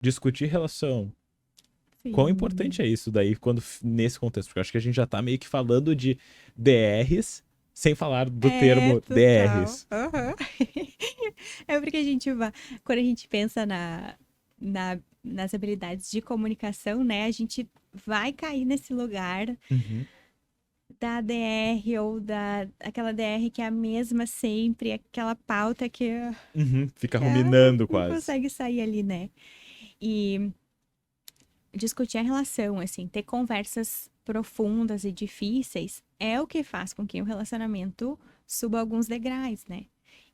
discutir relação. Quão importante Sim. é isso daí nesse contexto? Porque eu acho que a gente já tá meio que falando de DRs sem falar do É, termo total. DRs. Aham. É porque a gente vai, quando a gente pensa nas habilidades de comunicação, né, a gente vai cair nesse lugar Uhum, da DR ou da aquela DR que é a mesma sempre, aquela pauta uhum, fica que ruminando não quase. consegue sair ali, né? E discutir a relação, assim, ter conversas profundas e difíceis é o que faz com que o relacionamento suba alguns degraus, né?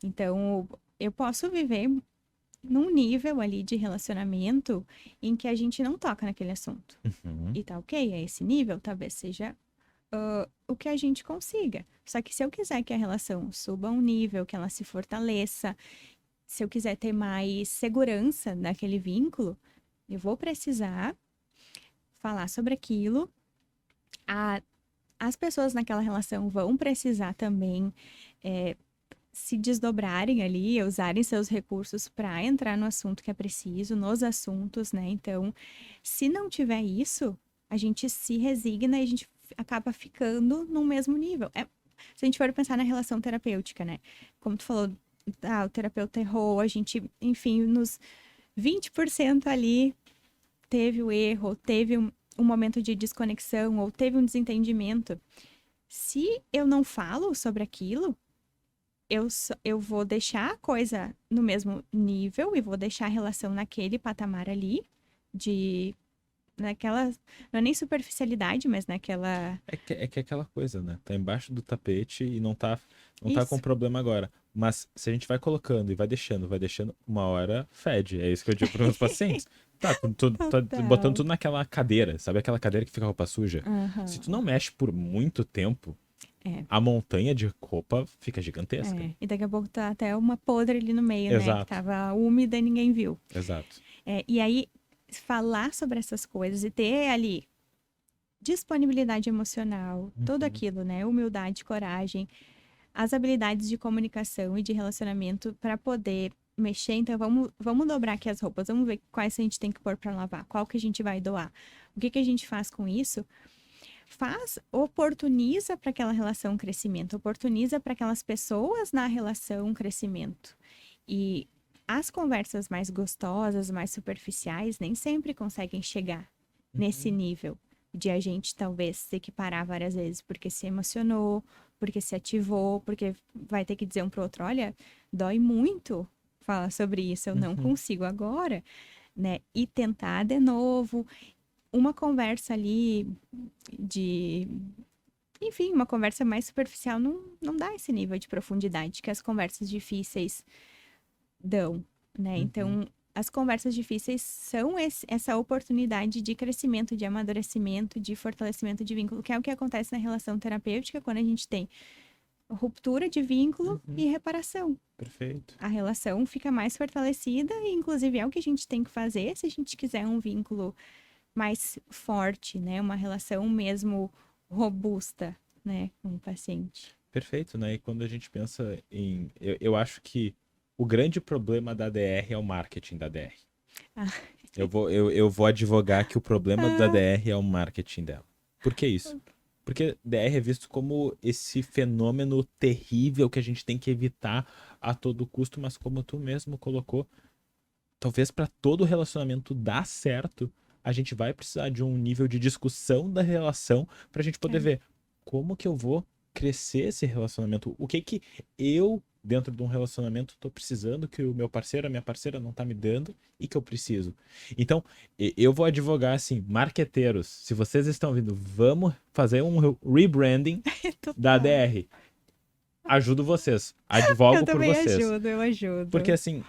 Então, eu posso viver num nível ali de relacionamento em que a gente não toca naquele assunto. Uhum, E tá ok, é esse nível, talvez seja o que a gente consiga. Só que se eu quiser que a relação suba um nível, que ela se fortaleça, se eu quiser ter mais segurança naquele vínculo, eu vou precisar falar sobre aquilo. A, as pessoas naquela relação vão precisar também é, se desdobrarem ali, usarem seus recursos para entrar no assunto que é preciso, nos assuntos, né? Então, se não tiver isso, a gente se resigna e a gente acaba ficando no mesmo nível. Se a gente for pensar na relação terapêutica, né? Como tu falou, o terapeuta errou, a gente, enfim, nos 20% ali teve o erro, teve um momento de desconexão ou teve um desentendimento. Se eu não falo sobre aquilo, eu vou deixar a coisa no mesmo nível e vou deixar a relação naquele patamar ali, de naquela, não é nem superficialidade, mas naquela. é que é aquela coisa, né? Tá embaixo do tapete e não tá com Isso, problema agora. Mas se a gente vai colocando e vai deixando, uma hora fede. É isso que eu digo para meus pacientes. Tá, tu tá botando total. tudo naquela cadeira, sabe aquela cadeira que fica roupa suja? Se tu Aham. não mexe por muito tempo, É, a montanha de roupa fica gigantesca. é. E daqui a pouco tá até uma podre ali no meio, né? Que Exato, tava úmida e ninguém viu. exato. E aí, falar sobre essas coisas e ter ali disponibilidade emocional, tudo Uhum, aquilo, né? Humildade, coragem, as habilidades de comunicação e de relacionamento para poder mexer. Então, vamos dobrar aqui as roupas, vamos ver quais a gente tem que pôr para lavar, qual que a gente vai doar. O que que a gente faz com isso? Oportuniza para aquela relação um crescimento, oportuniza para aquelas pessoas na relação um crescimento. E as conversas mais gostosas, mais superficiais, nem sempre conseguem chegar nesse uhum, nível de a gente talvez se equiparar várias vezes porque se emocionou, porque se ativou, porque vai ter que dizer um pro outro, olha, dói muito falar sobre isso, eu não uhum. consigo agora, né? E tentar de novo uma conversa ali de, enfim, uma conversa mais superficial não dá esse nível de profundidade que as conversas difíceis dão, né? Uhum. Então, as conversas difíceis são essa oportunidade de crescimento, de amadurecimento, de fortalecimento de vínculo, que é o que acontece na relação terapêutica quando a gente tem ruptura de vínculo e Uhum. reparação. Perfeito. A relação fica mais fortalecida e, inclusive, é o que a gente tem que fazer se a gente quiser um vínculo mais forte, né? Uma relação mesmo robusta, né, com o paciente. Perfeito, né? E quando a gente pensa em. Eu acho que o grande problema da DR é o marketing da DR. Ah, Eu vou advogar que o problema da ah, DR é o marketing dela. Por que isso? Porque DR é visto como esse fenômeno terrível que a gente tem que evitar a todo custo, mas como tu mesmo colocou, talvez para todo relacionamento dar certo, a gente vai precisar de um nível de discussão da relação para a gente poder é, ver como que eu vou crescer esse relacionamento, o que que eu dentro de um relacionamento estou precisando que o meu parceiro, a minha parceira não está me dando e que eu preciso. Então, eu vou advogar assim, marqueteiros, se vocês estão ouvindo, vamos fazer um rebranding da total. ADR. Ajudo vocês, Eu advogo por também vocês. ajudo, eu Porque ajudo. assim,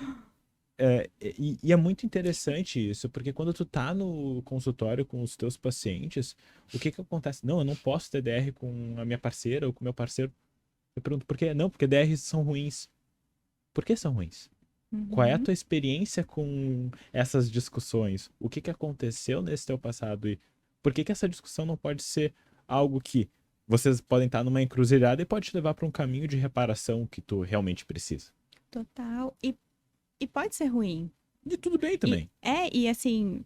e é muito interessante isso, porque quando tu tá no consultório com os teus pacientes, o que que acontece? Não, eu não posso ter DR com a minha parceira ou com o meu parceiro. Eu pergunto, por quê? Não, porque DRs são ruins. Por que são ruins? Qual é a Uhum. tua experiência com essas discussões? O que que aconteceu nesse teu passado? E por que que essa discussão não pode ser algo que vocês podem estar numa encruzilhada e pode te levar para um caminho de reparação que tu realmente precisa? Total. E pode ser ruim. E tudo bem também. E assim,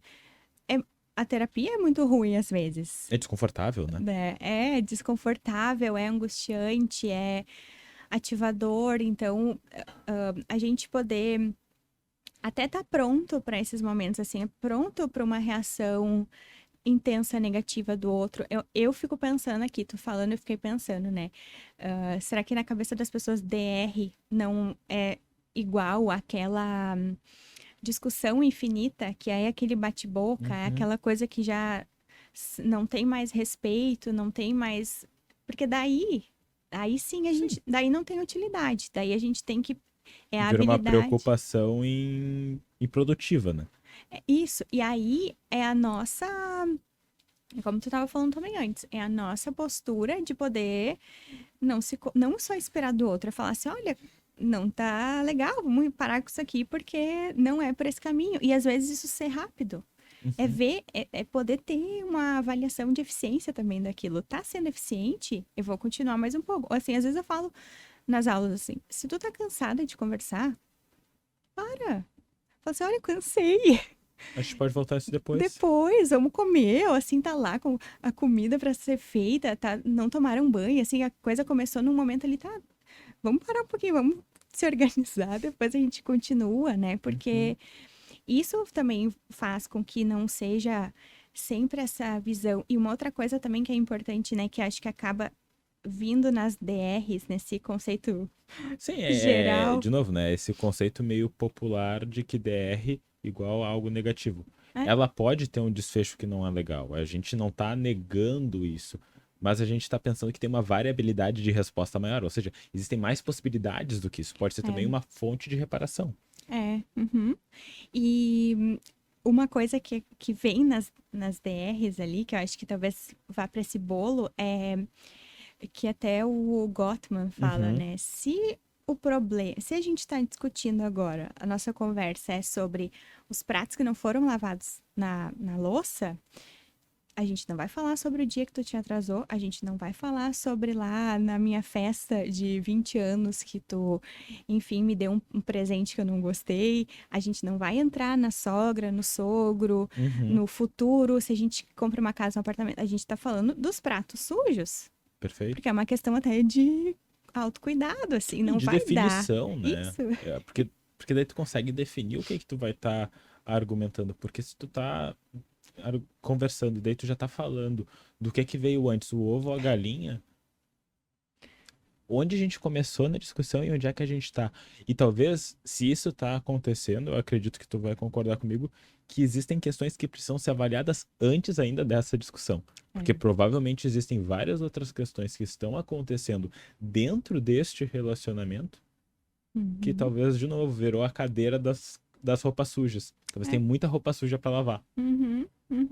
é, a terapia é muito ruim às vezes. É desconfortável, né? Né? É desconfortável, é angustiante, é ativador. Então, a gente poder até tá pronto para esses momentos, assim, é pronto para uma reação intensa negativa do outro. Eu fico pensando aqui, tô falando, eu fiquei pensando, né? Será que na cabeça das pessoas DR não é igual àquela discussão infinita, que é aquele bate-boca, é Uhum. aquela coisa que já não tem mais respeito, não tem mais. Porque daí sim a Sim. gente, daí não tem utilidade, daí a gente tem que é a Vira uma habilidade. preocupação improdutiva, né? É isso. E aí é a nossa, como tu estava falando também antes, é a nossa postura de poder não só esperar do outro, é falar assim, olha, não tá legal, vamos parar com isso aqui porque não é por esse caminho. E às vezes isso ser rápido. É Uhum. ver, é poder ter uma avaliação de eficiência também daquilo. Tá sendo eficiente? Eu vou continuar mais um pouco. Ou assim, às vezes eu falo nas aulas assim, se tu tá cansada de conversar, para. Fala assim, olha, eu cansei. A gente pode voltar a isso depois. Depois, vamos comer, ou assim, tá lá com a comida pra ser feita, tá, não tomaram banho, assim, a coisa começou num momento ali, tá, vamos parar um pouquinho, vamos se organizar, depois a gente continua, né? Uhum. Porque isso também faz com que não seja sempre essa visão. E uma outra coisa também que é importante, né, que acho que acaba vindo nas DRs, nesse conceito Sim, geral. de novo, né? Esse conceito meio popular de que DR igual a algo negativo. É, Ela pode ter um desfecho que não é legal. A gente não tá negando isso. Mas a gente está pensando que tem uma variabilidade de resposta maior. Ou seja, existem mais possibilidades do que isso. Pode ser também é, uma fonte de reparação. uhum. E uma coisa que vem nas DRs ali, que eu acho que talvez vá para esse bolo, é que até o Gottman fala, Uhum. né? Se a gente está discutindo agora, a nossa conversa é sobre os pratos que não foram lavados na louça, a gente não vai falar sobre o dia que tu te atrasou, a gente não vai falar sobre lá na minha festa de 20 anos que tu, enfim, me deu um presente que eu não gostei, a gente não vai entrar na sogra, no sogro, Uhum. no futuro, se a gente compra uma casa, um apartamento, a gente tá falando dos pratos sujos. Perfeito. Porque é uma questão até de autocuidado, assim, E não de vai dar. definição, né? Isso. Porque daí tu consegue definir o que que tu vai estar argumentando. Porque se tu tá conversando, daí tu já tá falando do que veio antes, o ovo ou a galinha, onde a gente começou na discussão e onde é que a gente tá. E talvez, se isso tá acontecendo, eu acredito que tu vai concordar comigo, que existem questões que precisam ser avaliadas antes ainda dessa discussão. Porque É. provavelmente existem várias outras questões que estão acontecendo dentro deste relacionamento que Uhum. talvez, de novo, virou a cadeira das roupas sujas. Talvez tenha É. muita roupa suja para lavar. Uhum. Uhum.